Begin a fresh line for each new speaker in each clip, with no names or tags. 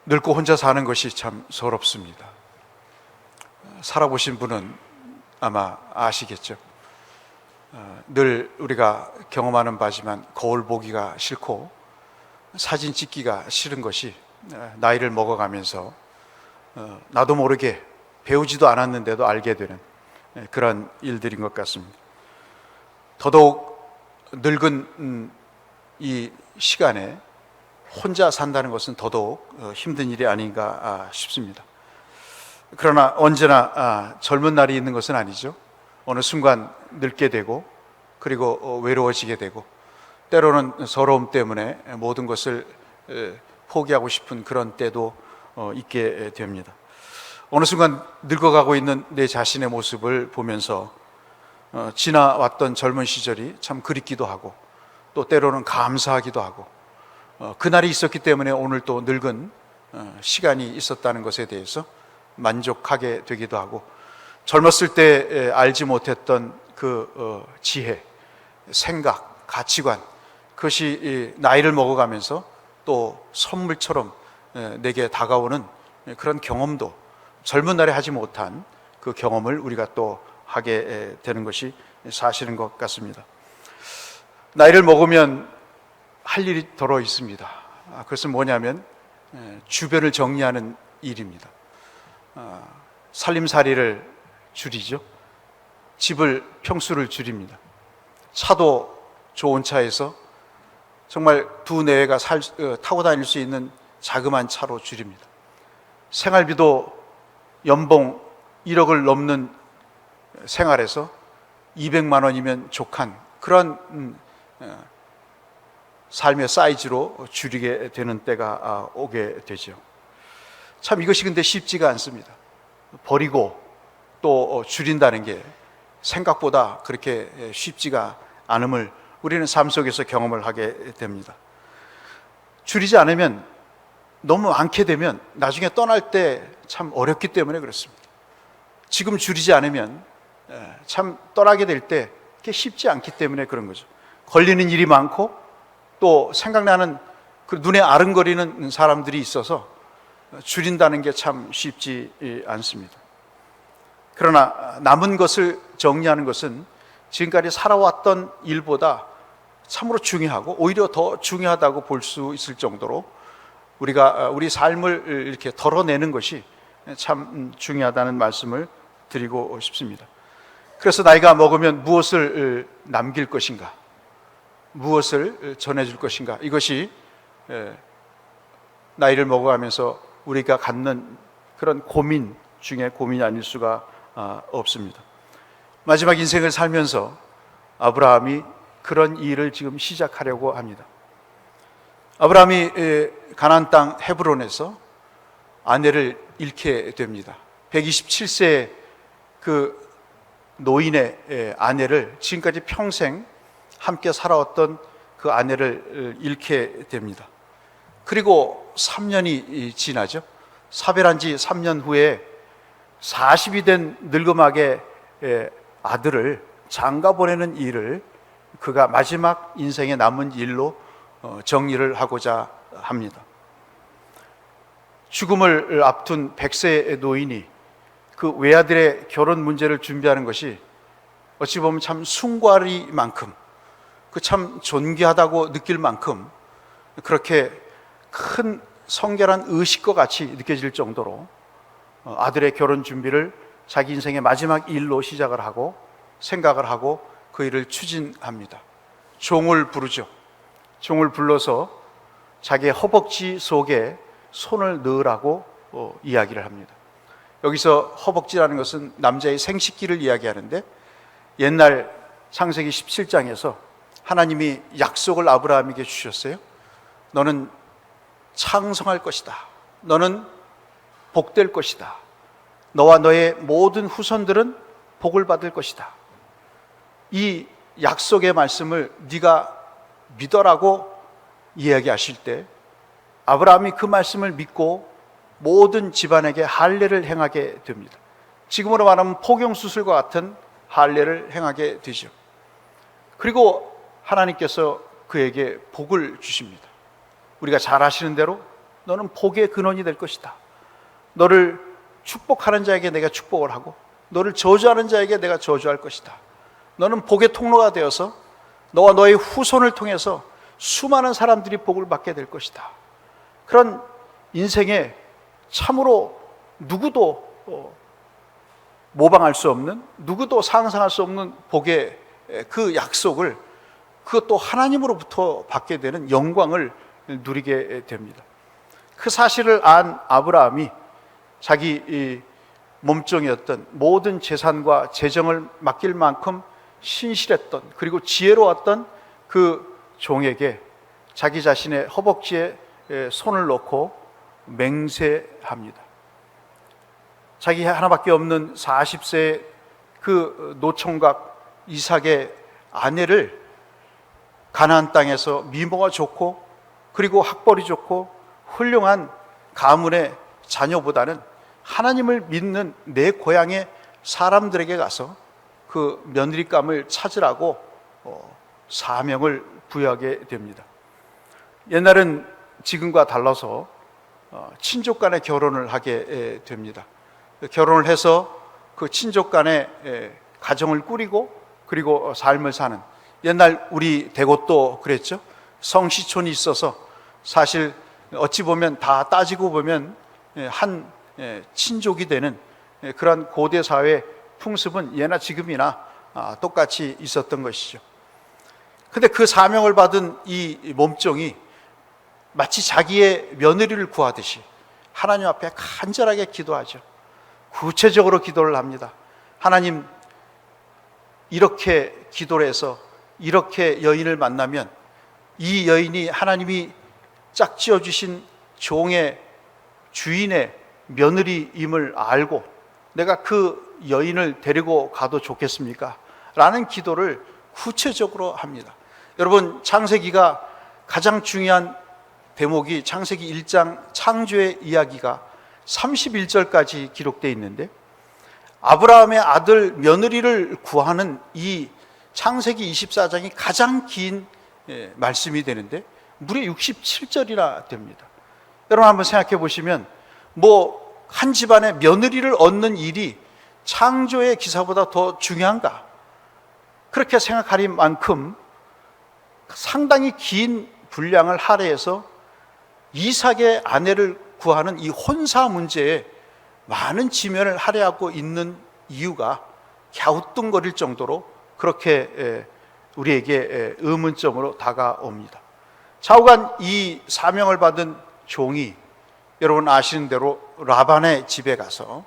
늙고 혼자 사는 것이 참 서럽습니다. 살아보신 분은 아마 아시겠죠. 늘 우리가 경험하는 바지만 거울 보기가 싫고 사진 찍기가 싫은 것이 나이를 먹어가면서 나도 모르게 배우지도 않았는데도 알게 되는 그런 일들인 것 같습니다. 더더욱 늙은 이 시간에 혼자 산다는 것은 더더욱 힘든 일이 아닌가 싶습니다. 그러나 언제나 젊은 날이 있는 것은 아니죠. 어느 순간 늙게 되고 그리고 외로워지게 되고 때로는 서러움 때문에 모든 것을 포기하고 싶은 그런 때도 있게 됩니다. 어느 순간 늙어가고 있는 내 자신의 모습을 보면서 지나왔던 젊은 시절이 참 그립기도 하고 또 때로는 감사하기도 하고 그날이 있었기 때문에 오늘 또 늙은 시간이 있었다는 것에 대해서 만족하게 되기도 하고 젊었을 때 알지 못했던 그 지혜, 생각, 가치관 그것이 나이를 먹어가면서 또 선물처럼 내게 다가오는 그런 경험도 젊은 날에 하지 못한 그 경험을 우리가 또 하게 되는 것이 사실인 것 같습니다. 나이를 먹으면 할 일이 더러 있습니다. 그것은 뭐냐면 주변을 정리하는 일입니다. 살림살이를 줄이죠. 집을 평수를 줄입니다. 차도 좋은 차에서 정말 두 내외가 타고 다닐 수 있는 자그마한 차로 줄입니다. 생활비도 연봉 1억을 넘는 생활에서 200만 원이면 족한 그런 삶의 사이즈로 줄이게 되는 때가 오게 되죠. 참 이것이 근데 쉽지가 않습니다. 버리고 또 줄인다는 게 생각보다 그렇게 쉽지가 않음을 우리는 삶 속에서 경험을 하게 됩니다. 줄이지 않으면 너무 많게 되면 나중에 떠날 때 참 어렵기 때문에 그렇습니다. 지금 줄이지 않으면 참 떠나게 될 때 쉽지 않기 때문에 그런 거죠. 걸리는 일이 많고 또 생각나는 그 눈에 아른거리는 사람들이 있어서 줄인다는 게 참 쉽지 않습니다. 그러나 남은 것을 정리하는 것은 지금까지 살아왔던 일보다 참으로 중요하고 오히려 더 중요하다고 볼 수 있을 정도로 우리가 우리 삶을 이렇게 덜어내는 것이 참 중요하다는 말씀을 드리고 싶습니다. 그래서 나이가 먹으면 무엇을 남길 것인가, 무엇을 전해줄 것인가, 이것이 나이를 먹어가면서 우리가 갖는 그런 고민 중에 고민이 아닐 수가 없습니다. 마지막 인생을 살면서 아브라함이 그런 일을 지금 시작하려고 합니다. 아브라함이 가나안 땅 헤브론에서 아내를 잃게 됩니다. 127세의 그 노인의 아내를, 지금까지 평생 함께 살아왔던 그 아내를 잃게 됩니다. 그리고 3년이 지나죠. 사별한 지 3년 후에 40이 된 늙음하게 아들을 장가 보내는 일을 그가 마지막 인생에 남은 일로 정리를 하고자 합니다. 죽음을 앞둔 100세의 노인이 그 외아들의 결혼 문제를 준비하는 것이 어찌 보면 참 숭고하리만큼, 그 참 존귀하다고 느낄 만큼 그렇게 큰 성결한 의식과 같이 느껴질 정도로 아들의 결혼 준비를 자기 인생의 마지막 일로 시작을 하고 생각을 하고 그 일을 추진합니다. 종을 부르죠. 종을 불러서 자기의 허벅지 속에 손을 넣으라고 이야기를 합니다. 여기서 허벅지라는 것은 남자의 생식기를 이야기하는데, 옛날 창세기 17장에서 하나님이 약속을 아브라함에게 주셨어요. 너는 창성할 것이다. 너는 복될 것이다. 너와 너의 모든 후손들은 복을 받을 것이다. 이 약속의 말씀을 네가 믿어라고 이야기하실 때 아브라함이 그 말씀을 믿고 모든 집안에게 할례를 행하게 됩니다. 지금으로 말하면 포경수술과 같은 할례를 행하게 되죠. 그리고 하나님께서 그에게 복을 주십니다. 우리가 잘 아시는 대로 너는 복의 근원이 될 것이다. 너를 축복하는 자에게 내가 축복을 하고 너를 저주하는 자에게 내가 저주할 것이다. 너는 복의 통로가 되어서 너와 너의 후손을 통해서 수많은 사람들이 복을 받게 될 것이다. 그런 인생에 참으로 누구도 모방할 수 없는, 누구도 상상할 수 없는 복의 그 약속을, 그것도 하나님으로부터 받게 되는 영광을 누리게 됩니다. 그 사실을 안 아브라함이 자기 몸종이었던 모든 재산과 재정을 맡길 만큼 신실했던, 그리고 지혜로웠던 그 종에게 자기 자신의 허벅지에 손을 놓고 맹세합니다. 자기 하나밖에 없는 40세의 그 노총각 이삭의 아내를 가나안 땅에서 미모가 좋고 그리고 학벌이 좋고 훌륭한 가문의 자녀보다는 하나님을 믿는 내 고향의 사람들에게 가서 그 며느리감을 찾으라고 사명을 부여하게 됩니다. 옛날은 지금과 달라서 친족 간의 결혼을 하게 됩니다. 결혼을 해서 그 친족 간의 가정을 꾸리고 그리고 삶을 사는, 옛날 우리 대곳도 그랬죠. 성시촌이 있어서 사실 어찌 보면 다 따지고 보면 한 친족이 되는 그런 고대 사회 풍습은 예나 지금이나 똑같이 있었던 것이죠. 근데 그 사명을 받은 이 몸종이 마치 자기의 며느리를 구하듯이 하나님 앞에 간절하게 기도하죠. 구체적으로 기도를 합니다. 하나님, 이렇게 기도를 해서 이렇게 여인을 만나면 이 여인이 하나님이 짝지어 주신 종의 주인의 며느리임을 알고 내가 그 여인을 데리고 가도 좋겠습니까? 라는 기도를 구체적으로 합니다. 여러분, 창세기가 가장 중요한 대목이 창세기 1장 창조의 이야기가 31절까지 기록되어 있는데, 아브라함의 아들 며느리를 구하는 이 창세기 24장이 가장 긴 말씀이 되는데 무려 67절이나 됩니다. 여러분 한번 생각해 보시면, 뭐 한 집안에 며느리를 얻는 일이 창조의 기사보다 더 중요한가? 그렇게 생각할 만큼 상당히 긴 분량을 할애해서 이삭의 아내를 구하는 이 혼사 문제에 많은 지면을 할애하고 있는 이유가 갸우뚱거릴 정도로 그렇게 우리에게 의문점으로 다가옵니다. 좌우간 이 사명을 받은 종이 여러분 아시는 대로 라반의 집에 가서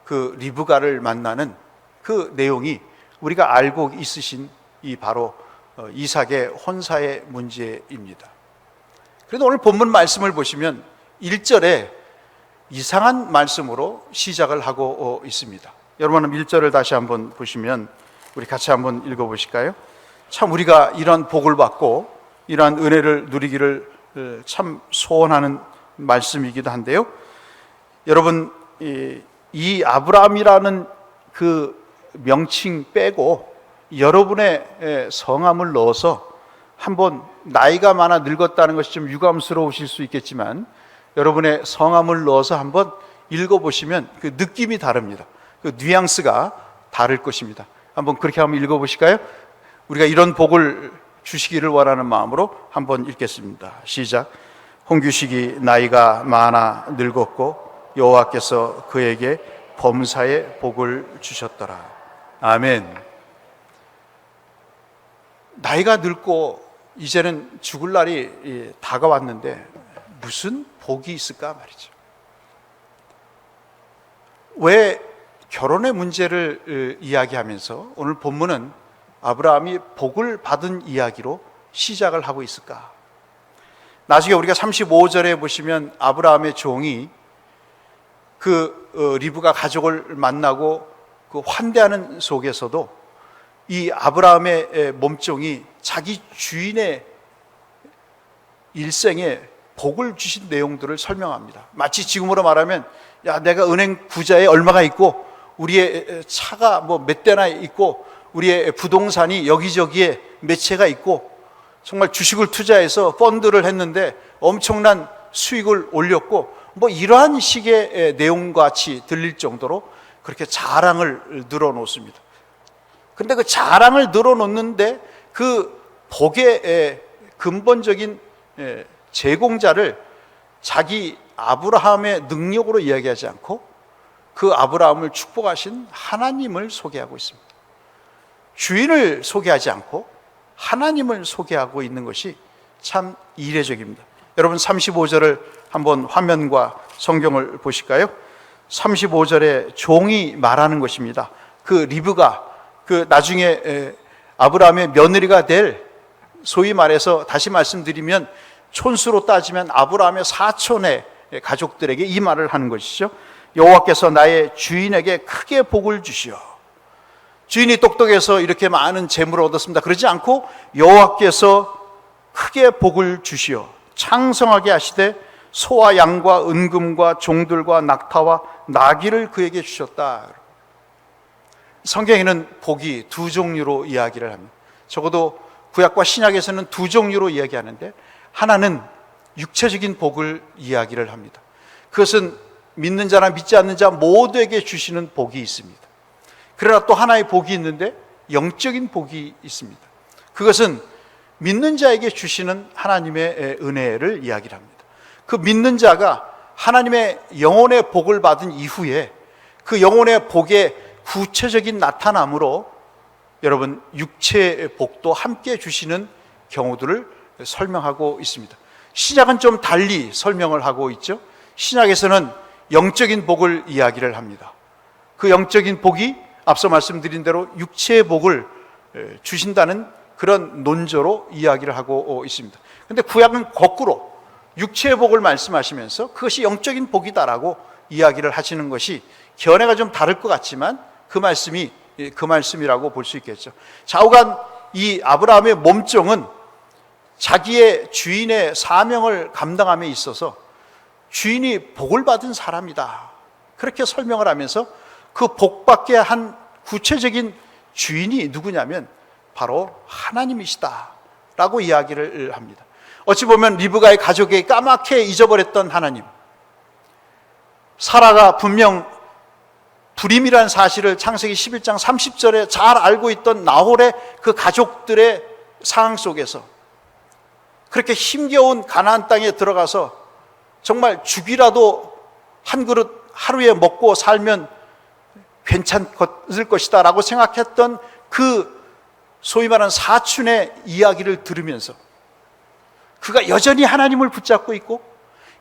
그 리브가를 만나는 그 내용이 우리가 알고 있으신 이 바로 이삭의 혼사의 문제입니다. 그래도 오늘 본문 말씀을 보시면 1절에 이상한 말씀으로 시작을 하고 있습니다. 여러분 1절을 다시 한번 보시면 우리 같이 한번 읽어보실까요? 참 우리가 이런 복을 받고 이러한 은혜를 누리기를 참 소원하는 말씀이기도 한데요. 여러분, 이 아브라함이라는 그 명칭 빼고 여러분의 성함을 넣어서 한번, 나이가 많아 늙었다는 것이 좀 유감스러우실 수 있겠지만 여러분의 성함을 넣어서 한번 읽어보시면 그 느낌이 다릅니다. 그 뉘앙스가 다를 것입니다. 한번 그렇게 한번 읽어보실까요? 우리가 이런 복을 주시기를 원하는 마음으로 한번 읽겠습니다. 시작. 홍규식이 나이가 많아 늙었고 여호와께서 그에게 범사의 복을 주셨더라. 아멘. 나이가 늙고 이제는 죽을 날이 다가왔는데 무슨 복이 있을까 말이죠. 왜 결혼의 문제를 이야기하면서 오늘 본문은 아브라함이 복을 받은 이야기로 시작을 하고 있을까? 나중에 우리가 35절에 보시면 아브라함의 종이 그 리브가 가족을 만나고 그 환대하는 속에서도 이 아브라함의 몸종이 자기 주인의 일생에 복을 주신 내용들을 설명합니다. 마치 지금으로 말하면, 야, 내가 은행 부자에 얼마가 있고 우리의 차가 뭐 몇 대나 있고 우리의 부동산이 여기저기에 몇 채가 있고 정말 주식을 투자해서 펀드를 했는데 엄청난 수익을 올렸고 이러한 식의 내용과 같이 들릴 정도로 그렇게 자랑을 늘어놓습니다. 그런데 그 자랑을 늘어놓는데 그 복의 근본적인 제공자를 자기 아브라함의 능력으로 이야기하지 않고 그 아브라함을 축복하신 하나님을 소개하고 있습니다. 주인을 소개하지 않고 하나님을 소개하고 있는 것이 참 이례적입니다. 여러분 35절을 한번 화면과 성경을 보실까요? 35절에 종이 말하는 것입니다. 그 리브가 그 나중에 아브라함의 며느리가 될, 소위 말해서 다시 말씀드리면 촌수로 따지면 아브라함의 사촌의 가족들에게 이 말을 하는 것이죠. 여호와께서 나의 주인에게 크게 복을 주시오. 주인이 똑똑해서 이렇게 많은 재물을 얻었습니다. 그러지 않고 여호와께서 크게 복을 주시오. 창성하게 하시되 소와 양과 은금과 종들과 낙타와 나귀를 그에게 주셨다. 성경에는 복이 두 종류로 이야기를 합니다. 적어도 구약과 신약에서는 두 종류로 이야기하는데, 하나는 육체적인 복을 이야기를 합니다. 그것은 믿는 자나 믿지 않는 자 모두에게 주시는 복이 있습니다. 그러나 또 하나의 복이 있는데 영적인 복이 있습니다. 그것은 믿는 자에게 주시는 하나님의 은혜를 이야기를 합니다. 그 믿는 자가 하나님의 영혼의 복을 받은 이후에 그 영혼의 복의 구체적인 나타남으로 여러분 육체의 복도 함께 주시는 경우들을 설명하고 있습니다. 신약은 좀 달리 설명을 하고 있죠. 신약에서는 영적인 복을 이야기를 합니다. 그 영적인 복이 앞서 말씀드린 대로 육체의 복을 주신다는 그런 논조로 이야기를 하고 있습니다. 그런데 구약은 거꾸로 육체의 복을 말씀하시면서 그것이 영적인 복이다라고 이야기를 하시는 것이 견해가 좀 다를 것 같지만 그 말씀이 그 말씀이라고 볼 수 있겠죠. 좌우간 이 아브라함의 몸종은 자기의 주인의 사명을 감당함에 있어서 주인이 복을 받은 사람이다, 그렇게 설명을 하면서 그 복받게 한 구체적인 주인이 누구냐면 바로 하나님이시다 라고 이야기를 합니다. 어찌 보면 리브가의 가족에게 까맣게 잊어버렸던 하나님, 사라가 분명 불임이라는 사실을 창세기 11장 30절에 잘 알고 있던 나홀의 그 가족들의 상황 속에서 그렇게 힘겨운 가나안 땅에 들어가서 정말 죽이라도 한 그릇 하루에 먹고 살면 괜찮을 것이다 라고 생각했던 그 소위 말하는 사춘의 이야기를 들으면서 그가 여전히 하나님을 붙잡고 있고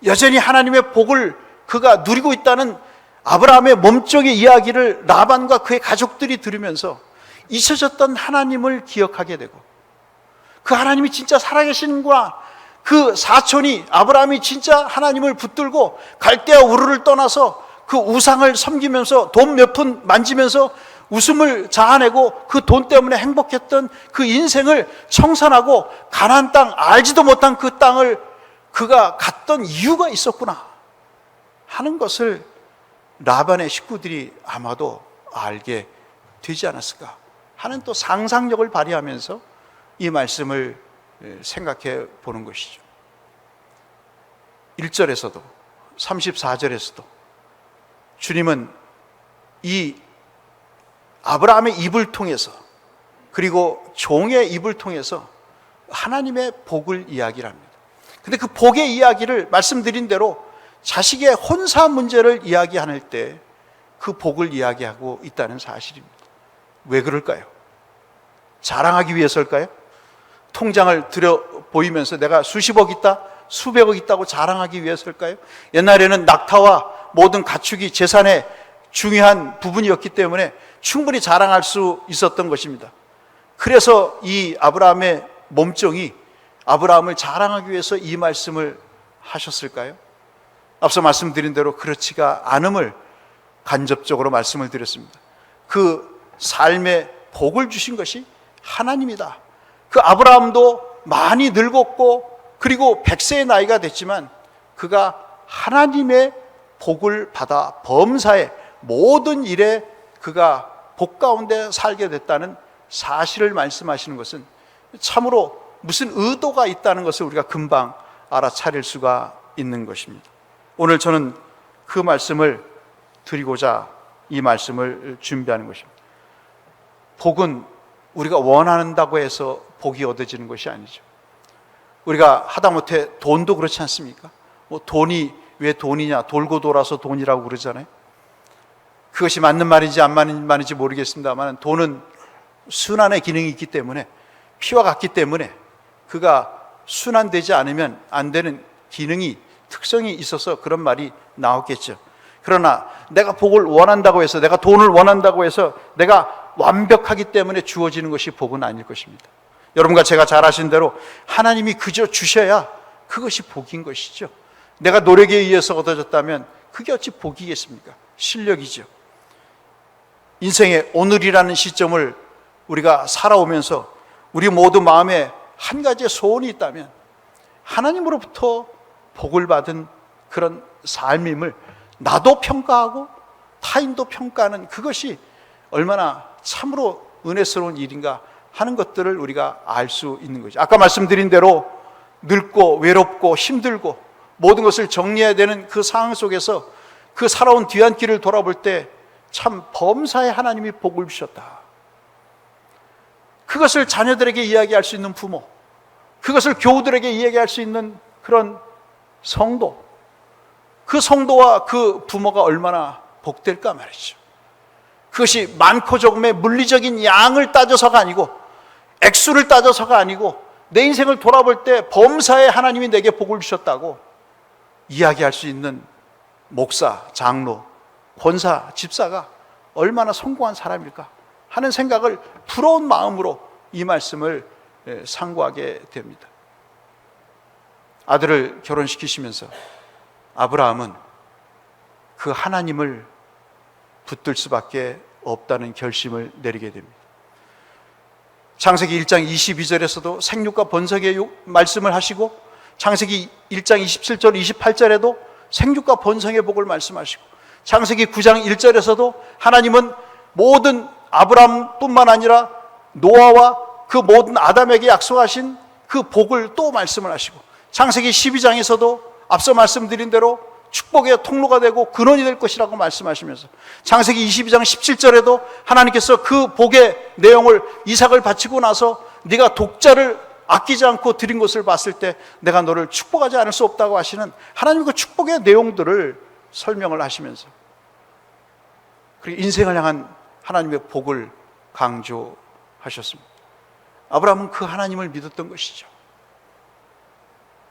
여전히 하나님의 복을 그가 누리고 있다는 아브라함의 몸종의 이야기를 라반과 그의 가족들이 들으면서 잊혀졌던 하나님을 기억하게 되고, 그 하나님이 진짜 살아계시는구나, 그 사촌이 아브라함이 진짜 하나님을 붙들고 갈대아 우르를 떠나서 그 우상을 섬기면서 돈 몇 푼 만지면서 웃음을 자아내고 그 돈 때문에 행복했던 그 인생을 청산하고 가나안 땅, 알지도 못한 그 땅을 그가 갔던 이유가 있었구나 하는 것을 라반의 식구들이 아마도 알게 되지 않았을까 하는 또 상상력을 발휘하면서 이 말씀을 생각해 보는 것이죠. 1절에서도 34절에서도 주님은 이 아브라함의 입을 통해서 그리고 종의 입을 통해서 하나님의 복을 이야기를 합니다. 근데 그 복의 이야기를 말씀드린 대로 자식의 혼사 문제를 이야기할 때 그 복을 이야기하고 있다는 사실입니다. 왜 그럴까요? 자랑하기 위해서일까요? 통장을 들여 보이면서 내가 수십억 있다, 수백억 있다고 자랑하기 위해서일까요? 옛날에는 낙타와 모든 가축이 재산의 중요한 부분이었기 때문에 충분히 자랑할 수 있었던 것입니다. 그래서 이 아브라함의 몸종이 아브라함을 자랑하기 위해서 이 말씀을 하셨을까요? 앞서 말씀드린 대로 그렇지가 않음을 간접적으로 말씀을 드렸습니다. 그 삶에 복을 주신 것이 하나님이다. 그 아브라함도 많이 늙었고 그리고 100세의 나이가 됐지만 그가 하나님의 복을 받아 범사의 모든 일에 그가 복 가운데 살게 됐다는 사실을 말씀하시는 것은 참으로 무슨 의도가 있다는 것을 우리가 금방 알아차릴 수가 있는 것입니다. 오늘 저는 그 말씀을 드리고자 이 말씀을 준비하는 것입니다. 복은 우리가 원한다고 해서 복이 얻어지는 것이 아니죠. 우리가 하다못해 돈도 그렇지 않습니까? 돈이 왜 돈이냐, 돌고 돌아서 돈이라고 그러잖아요. 그것이 맞는 말인지 안 맞는 말인지 모르겠습니다만, 돈은 순환의 기능이 있기 때문에, 피와 같기 때문에 그가 순환되지 않으면 안 되는 기능이, 특성이 있어서 그런 말이 나왔겠죠. 그러나 내가 복을 원한다고 해서, 내가 돈을 원한다고 해서 내가 완벽하기 때문에 주어지는 것이 복은 아닐 것입니다. 여러분과 제가 잘 아신 대로 하나님이 그저 주셔야 그것이 복인 것이죠. 내가 노력에 의해서 얻어졌다면 그게 어찌 복이겠습니까? 실력이죠. 인생의 오늘이라는 시점을 우리가 살아오면서 우리 모두 마음에 한 가지의 소원이 있다면 하나님으로부터 복을 받은 그런 삶임을 나도 평가하고 타인도 평가하는 그것이 얼마나 참으로 은혜스러운 일인가 하는 것들을 우리가 알 수 있는 거죠. 아까 말씀드린 대로 늙고 외롭고 힘들고 모든 것을 정리해야 되는 그 상황 속에서 그 살아온 뒤안길을 돌아볼 때 참 범사에 하나님이 복을 주셨다. 그것을 자녀들에게 이야기할 수 있는 부모, 그것을 교우들에게 이야기할 수 있는 그런 성도, 그 성도와 그 부모가 얼마나 복될까 말이죠. 그것이 많고 적음의 물리적인 양을 따져서가 아니고, 액수를 따져서가 아니고, 내 인생을 돌아볼 때 범사에 하나님이 내게 복을 주셨다고 이야기할 수 있는 목사, 장로, 권사, 집사가 얼마나 성공한 사람일까 하는 생각을 부러운 마음으로 이 말씀을 상고하게 됩니다. 아들을 결혼시키시면서 아브라함은 그 하나님을 붙들 수밖에 없다는 결심을 내리게 됩니다. 창세기 1장 22절에서도 생육과 번성의 말씀을 하시고, 창세기 1장 27절 28절에도 생육과 번성의 복을 말씀하시고, 창세기 9장 1절에서도 하나님은 모든 아브라함뿐만 아니라 노아와 그 모든 아담에게 약속하신 그 복을 또 말씀을 하시고, 창세기 12장에서도 앞서 말씀드린 대로 축복의 통로가 되고 근원이 될 것이라고 말씀하시면서, 창세기 22장 17절에도 하나님께서 그 복의 내용을, 이삭을 바치고 나서 네가 독자를 아끼지 않고 드린 것을 봤을 때 내가 너를 축복하지 않을 수 없다고 하시는 하나님의 그 축복의 내용들을 설명을 하시면서, 그리고 인생을 향한 하나님의 복을 강조하셨습니다. 아브라함은 그 하나님을 믿었던 것이죠.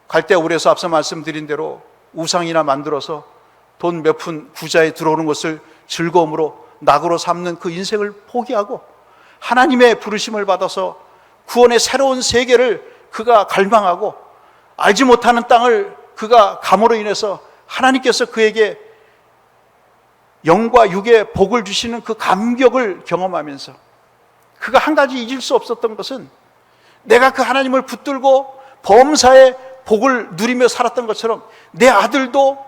갈대아울에서 앞서 말씀드린 대로 우상이나 만들어서 돈 몇 푼 부자에 들어오는 것을 즐거움으로 낙으로 삼는 그 인생을 포기하고 하나님의 부르심을 받아서 구원의 새로운 세계를 그가 갈망하고, 알지 못하는 땅을 그가 감으로 인해서 하나님께서 그에게 영과 육의 복을 주시는 그 감격을 경험하면서 그가 한 가지 잊을 수 없었던 것은, 내가 그 하나님을 붙들고 범사의 복을 누리며 살았던 것처럼 내 아들도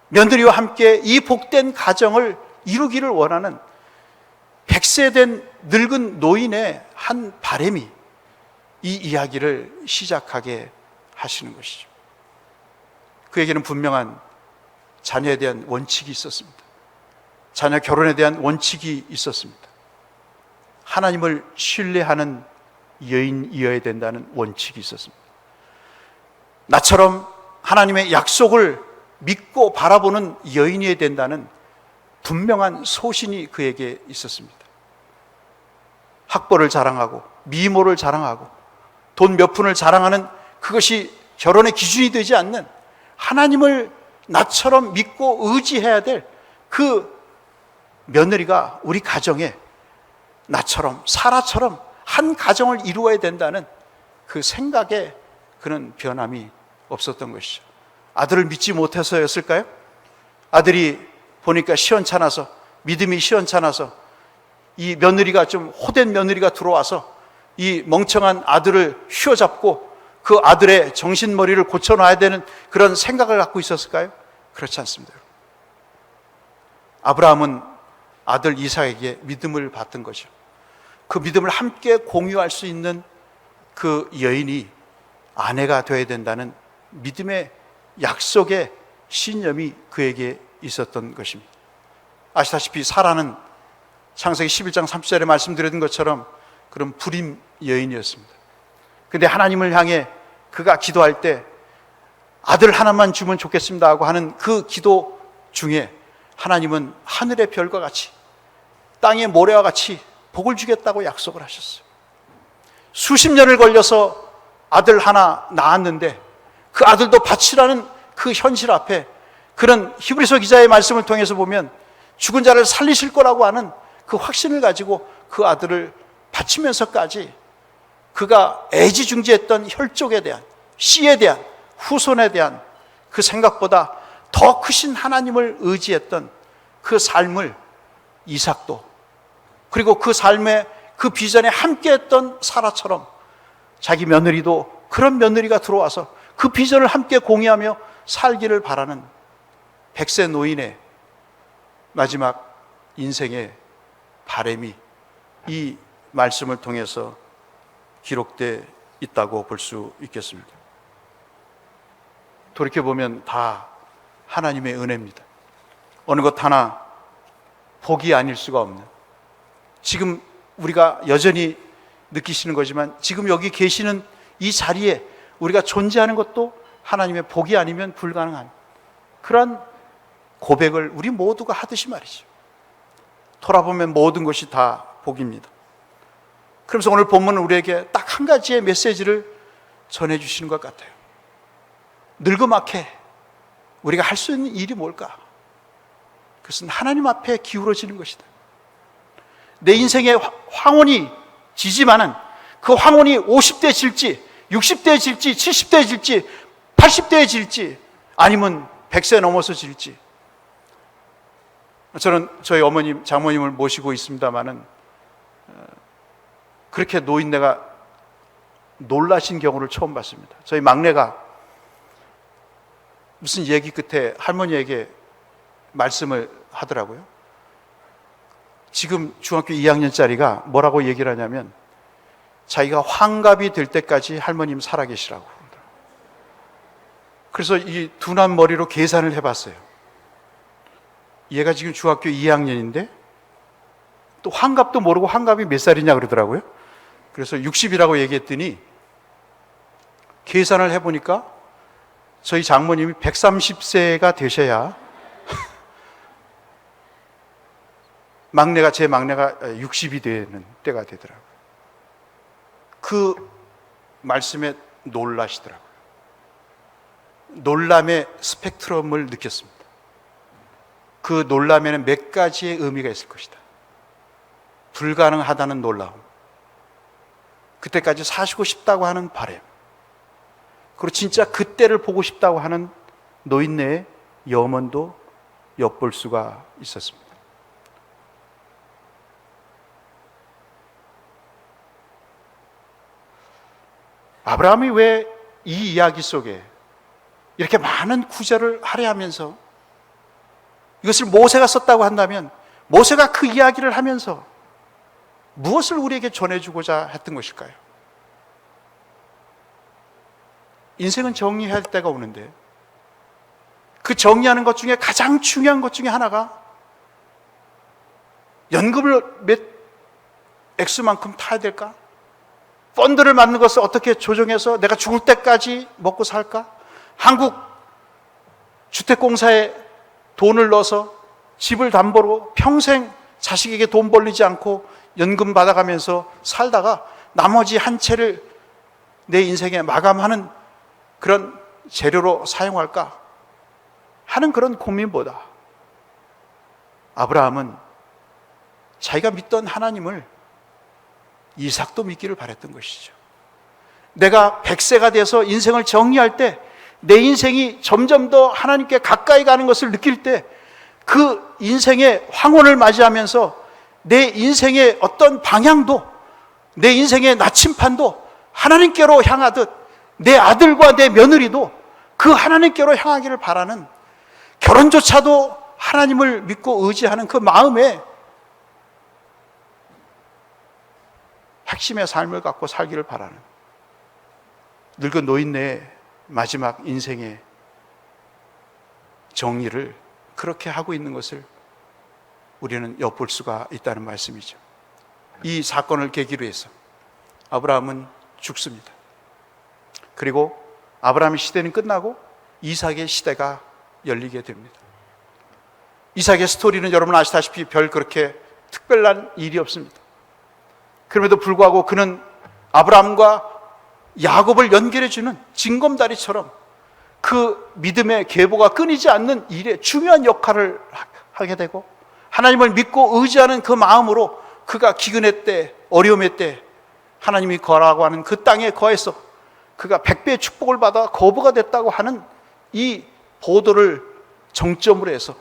며느리와 함께 이 복된 가정을 이루기를 원하는 100세 된 늙은 노인의 한 바람이 이 이야기를 시작하게 하시는 것이죠. 그에게는 분명한 자녀에 대한 원칙이 있었습니다. 자녀 결혼에 대한 원칙이 있었습니다. 하나님을 신뢰하는 여인이어야 된다는 원칙이 있었습니다. 나처럼 하나님의 약속을 믿고 바라보는 여인이어야 된다는 분명한 소신이 그에게 있었습니다. 학벌을 자랑하고 미모를 자랑하고 돈 몇 푼을 자랑하는 그것이 결혼의 기준이 되지 않는, 하나님을 나처럼 믿고 의지해야 될 그 며느리가 우리 가정에 나처럼, 사라처럼 한 가정을 이루어야 된다는 그 생각에 그는 변함이 없었던 것이죠. 아들을 믿지 못해서였을까요? 아들이 보니까 시원찮아서, 믿음이 시원찮아서 이 며느리가 좀 호된 며느리가 들어와서 이 멍청한 아들을 휘어잡고 그 아들의 정신머리를 고쳐놔야 되는 그런 생각을 갖고 있었을까요? 그렇지 않습니다. 아브라함은 아들 이삭에게 믿음을 받던 거죠. 그 믿음을 함께 공유할 수 있는 그 여인이 아내가 되어야 된다는 믿음의 약속의 신념이 그에게 있었던 것입니다. 아시다시피 사라는 창세기 11장 30절에 말씀드린 것처럼 그런 불임 여인이었습니다. 근데 하나님을 향해 그가 기도할 때 아들 하나만 주면 좋겠습니다 하고 하는 그 기도 중에 하나님은 하늘의 별과 같이 땅의 모래와 같이 복을 주겠다고 약속을 하셨어요. 수십 년을 걸려서 아들 하나 낳았는데 그 아들도 바치라는 그 현실 앞에 그런 히브리서 기자의 말씀을 통해서 보면 죽은 자를 살리실 거라고 하는 그 확신을 가지고 그 아들을 바치면서까지 그가 애지중지했던 혈족에 대한, 씨에 대한, 후손에 대한 그 생각보다 더 크신 하나님을 의지했던 그 삶을 이삭도, 그리고 그 삶에 그 비전에 함께했던 사라처럼 자기 며느리도 그런 며느리가 들어와서 그 비전을 함께 공유하며 살기를 바라는 100세 노인의 마지막 인생의 바람이 이 말씀을 통해서 기록되어 있다고 볼 수 있겠습니다. 돌이켜보면 다 하나님의 은혜입니다. 어느 것 하나 복이 아닐 수가 없는, 지금 우리가 여전히 느끼시는 거지만 지금 여기 계시는 이 자리에 우리가 존재하는 것도 하나님의 복이 아니면 불가능한 그런 고백을 우리 모두가 하듯이 말이죠. 돌아보면 모든 것이 다 복입니다. 그러면서 오늘 본문은 우리에게 딱 한 가지의 메시지를 전해주시는 것 같아요. 늙음악해 우리가 할 수 있는 일이 뭘까? 그것은 하나님 앞에 기울어지는 것이다. 내 인생의 황혼이 지지만은 그 황혼이 50대 질지 60대 질지 70대 질지 80대 질지 아니면 100세 넘어서 질지, 저는 저희 어머님 장모님을 모시고 있습니다마는 그렇게 노인네가 놀라신 경우를 처음 봤습니다. 저희 막내가 무슨 얘기 끝에 할머니에게 말씀을 하더라고요. 지금 중학교 2학년짜리가 뭐라고 얘기를 하냐면 자기가 환갑이 될 때까지 할머님 살아계시라고. 그래서 이 둔한 머리로 계산을 해봤어요. 얘가 지금 중학교 2학년인데 또 환갑도 모르고 환갑이 몇 살이냐 그러더라고요. 그래서 60이라고 얘기했더니 계산을 해보니까 저희 장모님이 130세가 되셔야 제 막내가 60이 되는 때가 되더라고요. 그 말씀에 놀라시더라고요. 놀람의 스펙트럼을 느꼈습니다. 그 놀람에는 몇 가지의 의미가 있을 것이다. 불가능하다는 놀라움, 그때까지 사시고 싶다고 하는 바람, 그리고 진짜 그때를 보고 싶다고 하는 노인네의 염원도 엿볼 수가 있었습니다. 아브라함이 왜 이 이야기 속에 이렇게 많은 구절을 할애하면서 이것을 모세가 썼다고 한다면 모세가 그 이야기를 하면서 무엇을 우리에게 전해주고자 했던 것일까요? 인생은 정리해야 할 때가 오는데 그 정리하는 것 중에 가장 중요한 것 중에 하나가 연금을 몇 액수만큼 타야 될까? 펀드를 만든 것을 어떻게 조정해서 내가 죽을 때까지 먹고 살까? 한국 주택공사에 돈을 넣어서 집을 담보로 평생 자식에게 돈 벌리지 않고 연금 받아가면서 살다가 나머지 한 채를 내 인생에 마감하는 그런 재료로 사용할까 하는 그런 고민보다 아브라함은 자기가 믿던 하나님을 이삭도 믿기를 바랬던 것이죠. 내가 100세가 돼서 인생을 정리할 때 내 인생이 점점 더 하나님께 가까이 가는 것을 느낄 때 그 인생의 황혼을 맞이하면서 내 인생의 어떤 방향도, 내 인생의 나침판도 하나님께로 향하듯 내 아들과 내 며느리도 그 하나님께로 향하기를 바라는, 결혼조차도 하나님을 믿고 의지하는 그 마음에 핵심의 삶을 갖고 살기를 바라는 늙은 노인네의 마지막 인생의 정의를 그렇게 하고 있는 것을 우리는 엿볼 수가 있다는 말씀이죠. 이 사건을 계기로 해서 아브라함은 죽습니다. 그리고 아브라함의 시대는 끝나고 이삭의 시대가 열리게 됩니다. 이삭의 스토리는 여러분 아시다시피 별 그렇게 특별한 일이 없습니다. 그럼에도 불구하고 그는 아브라함과 야곱을 연결해주는 징검다리처럼 그 믿음의 계보가 끊이지 않는 일에 중요한 역할을 하게 되고, 하나님을 믿고 의지하는 그 마음으로 그가 기근의 때, 어려움의 때 하나님이 거라고 하는 그 땅에 거해서 그가 100배의 축복을 받아 거부가 됐다고 하는 이 보도를 정점으로 해서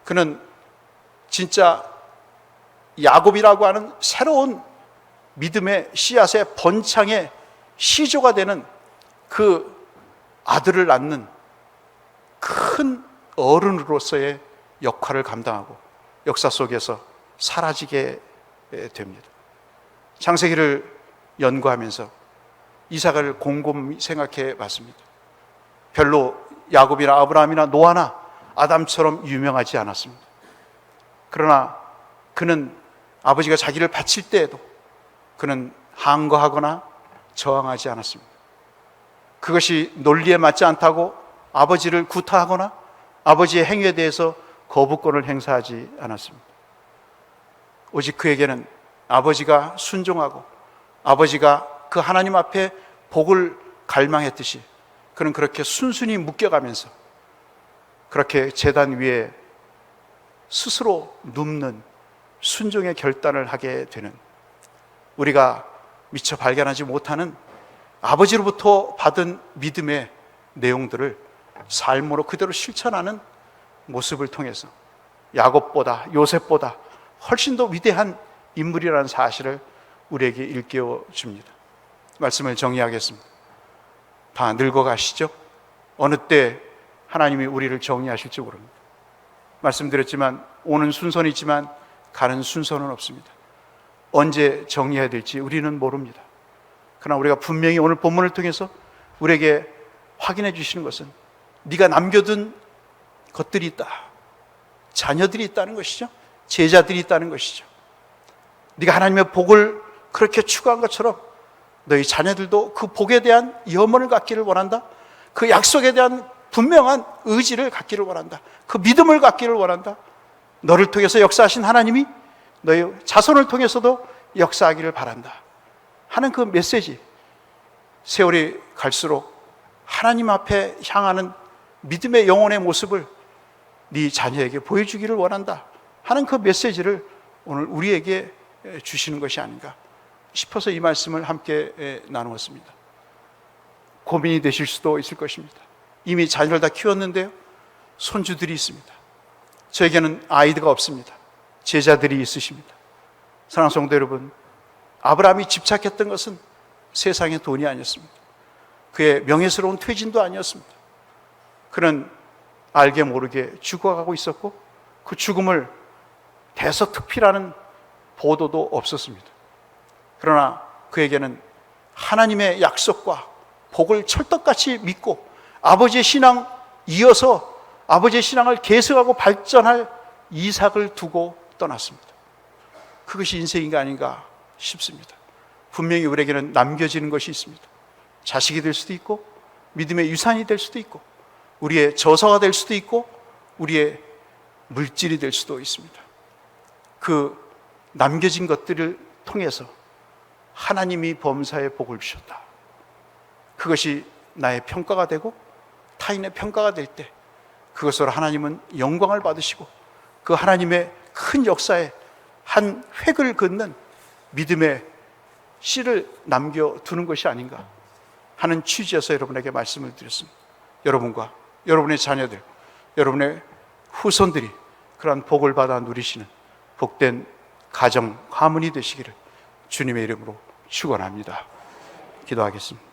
그는 진짜 야곱이라고 하는 새로운 믿음의 씨앗의 번창의 시조가 되는 그 아들을 낳는 큰 어른으로서의 역할을 감당하고 역사 속에서 사라지게 됩니다. 창세기를 연구하면서 이삭을 곰곰이 생각해 봤습니다. 별로 야곱이나 아브라함이나 노아나 아담처럼 유명하지 않았습니다. 그러나 그는 아버지가 자기를 바칠 때에도 그는 항거하거나 저항하지 않았습니다. 그것이 논리에 맞지 않다고 아버지를 구타하거나 아버지의 행위에 대해서 거부권을 행사하지 않았습니다. 오직 그에게는 아버지가 순종하고 아버지가 그 하나님 앞에 복을 갈망했듯이 그는 그렇게 순순히 묶여가면서 그렇게 제단 위에 스스로 눕는 순종의 결단을 하게 되는, 우리가 미처 발견하지 못하는 아버지로부터 받은 믿음의 내용들을 삶으로 그대로 실천하는 모습을 통해서 야곱보다 요셉보다 훨씬 더 위대한 인물이라는 사실을 우리에게 일깨워 줍니다. 말씀을 정리하겠습니다. 다 늙어가시죠? 어느 때 하나님이 우리를 정리하실지 모릅니다. 말씀드렸지만 오는 순서는 있지만 가는 순서는 없습니다. 언제 정리해야 될지 우리는 모릅니다. 그러나 우리가 분명히 오늘 본문을 통해서 우리에게 확인해 주시는 것은 네가 남겨둔 것들이 있다, 자녀들이 있다는 것이죠. 제자들이 있다는 것이죠. 네가 하나님의 복을 그렇게 추구한 것처럼 너희 자녀들도 그 복에 대한 염원을 갖기를 원한다. 그 약속에 대한 분명한 의지를 갖기를 원한다. 그 믿음을 갖기를 원한다. 너를 통해서 역사하신 하나님이 너희 자손을 통해서도 역사하기를 바란다 하는 그 메시지, 세월이 갈수록 하나님 앞에 향하는 믿음의 영혼의 모습을 네 자녀에게 보여주기를 원한다 하는 그 메시지를 오늘 우리에게 주시는 것이 아닌가 싶어서 이 말씀을 함께 나누었습니다. 고민이 되실 수도 있을 것입니다. 이미 자녀를 다 키웠는데요, 손주들이 있습니다. 저에게는 아이들가 없습니다. 제자들이 있으십니다. 사랑하는 성도 여러분, 아브라함이 집착했던 것은 세상의 돈이 아니었습니다. 그의 명예스러운 퇴진도 아니었습니다. 그는 알게 모르게 죽어가고 있었고 그 죽음을 대서특필하는 보도도 없었습니다. 그러나 그에게는 하나님의 약속과 복을 철떡같이 믿고 아버지의 신앙 이어서 아버지의 신앙을 계승하고 발전할 이삭을 두고 떠났습니다. 그것이 인생인가 아닌가 싶습니다. 분명히 우리에게는 남겨지는 것이 있습니다. 자식이 될 수도 있고 믿음의 유산이 될 수도 있고 우리의 저서가 될 수도 있고 우리의 물질이 될 수도 있습니다. 그 남겨진 것들을 통해서 하나님이 범사에 복을 주셨다. 그것이 나의 평가가 되고 타인의 평가가 될 때 그것으로 하나님은 영광을 받으시고 그 하나님의 큰 역사에 한 획을 긋는 믿음의 씨를 남겨두는 것이 아닌가 하는 취지에서 여러분에게 말씀을 드렸습니다. 여러분과 여러분의 자녀들, 여러분의 후손들이 그러한 복을 받아 누리시는 복된 가정, 가문이 되시기를 주님의 이름으로 축원합니다. 기도하겠습니다.